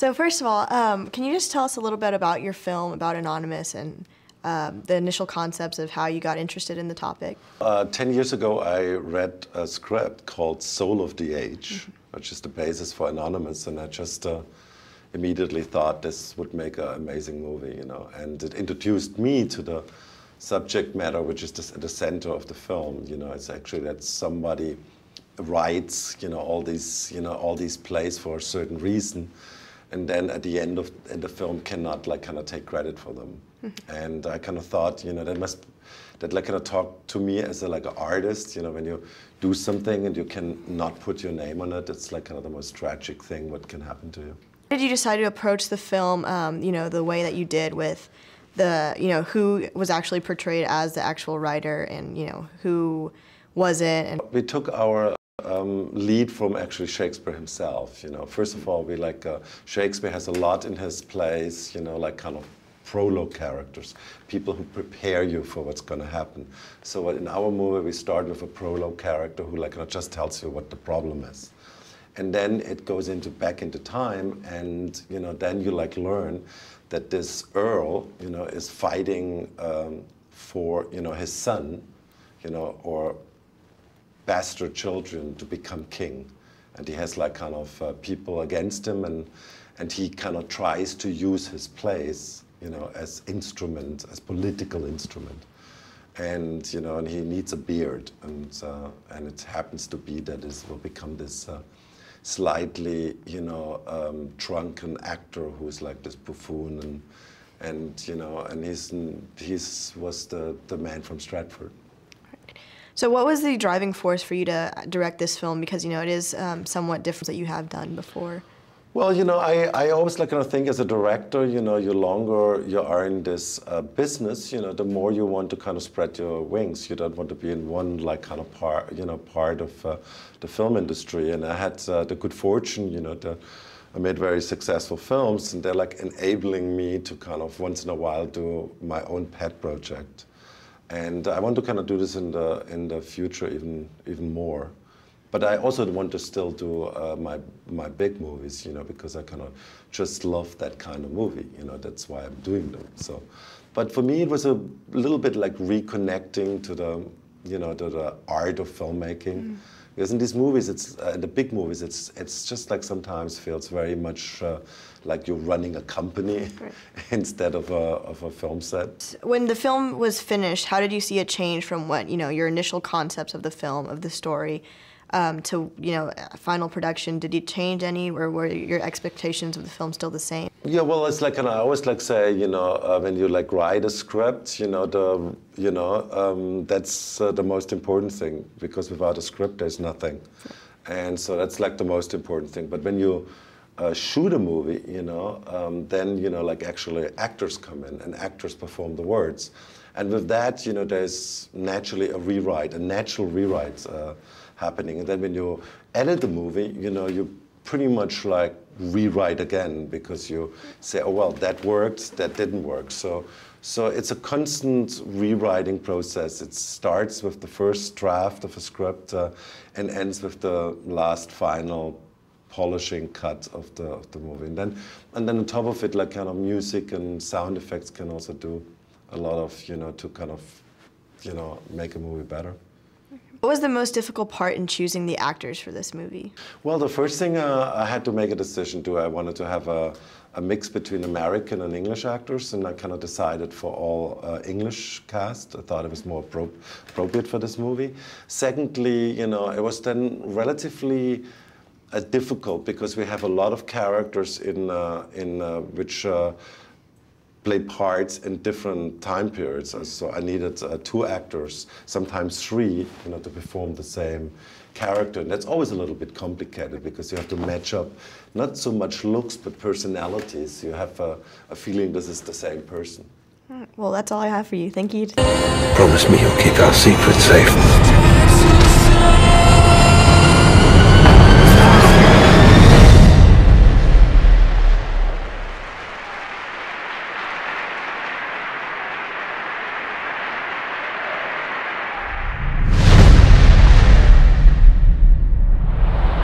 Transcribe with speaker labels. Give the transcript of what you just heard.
Speaker 1: So first of all, can you just tell us a little bit about your film, about Anonymous, and the initial concepts of how you got interested in the topic?
Speaker 2: 10 years ago, I read a script called Soul of the Age, which is the basis for Anonymous, and I just immediately thought this would make an amazing movie, you know. And it introduced me to the subject matter, which is at the center of the film. You know, it's actually that somebody writes, all these plays for a certain reason, and then at the end of the film cannot kind of take credit for them. And I kind of thought, that kind of talk to me as an artist. When you do something and you can not put your name on it, it's kind of the most tragic thing what can happen to you.
Speaker 1: How did you decide to approach the film, the way that you did with the, who was actually portrayed as the actual writer, and who was it? And
Speaker 2: we took our lead from actually Shakespeare himself. First of all, we Shakespeare has a lot in his plays, kind of prologue characters, people who prepare you for what's going to happen. So in our movie, we start with a prologue character who just tells you what the problem is. And then it goes back into time, and then you learn that this Earl, is fighting for his son, or bastard children to become king, and he has kind of people against him, and he kind of tries to use his plays, as instrument, as political instrument, and and he needs a beard, and it happens to be that this will become this slightly, drunken actor who's this buffoon, and he was the man from Stratford.
Speaker 1: Right. So what was the driving force for you to direct this film? Because it is somewhat different that you have done before.
Speaker 2: Well, I always kind of think as a director, you longer you are in this business, the more you want to kind of spread your wings. You don't want to be in one kind of part of the film industry. And I had the good fortune, I made very successful films, and they're enabling me to kind of once in a while do my own pet project. And I want to kind of do this in the future even more. But I also want to still do my big movies, because I kind of just love that kind of movie. That's why I'm doing them. So, but for me, it was a little bit like reconnecting to the, to the art of filmmaking. Because in these movies, in the big movies, it's just sometimes feels very much like you're running a company instead of a film set. When
Speaker 1: the film was finished, how did you see it change from what your initial concepts of the film, of the story, to final production? Did it change any, or were your expectations of the film still the same?
Speaker 2: Yeah, well, it's and I always say, when you write a script, that's the most important thing, because without a script, there's nothing, and so that's the most important thing. But when you shoot a movie, then actually actors come in and actors perform the words, and with that, there's naturally a natural rewrite happening. And then when you edit the movie, you pretty much rewrite again, because you say, oh well, that worked, that didn't work. So it's a constant rewriting process. It starts with the first draft of a script and ends with the last final polishing cut of the movie. And then on top of it, kind of music and sound effects can also do a lot of, to kind of, make a movie better.
Speaker 1: What was the most difficult part in choosing the actors for this movie?
Speaker 2: Well, the first thing I had to make a decision. I wanted to have a mix between American and English actors, and I kind of decided for all English cast. I thought it was more appropriate for this movie. Secondly, it was then relatively difficult, because we have a lot of characters in which play parts in different time periods. So I needed 2 actors, sometimes 3, to perform the same character. And that's always a little bit complicated, because you have to match up not so much looks, but personalities. You have a feeling this is the same person.
Speaker 1: Well, that's all I have for you. Thank you.
Speaker 3: Promise me you'll keep our secret safe.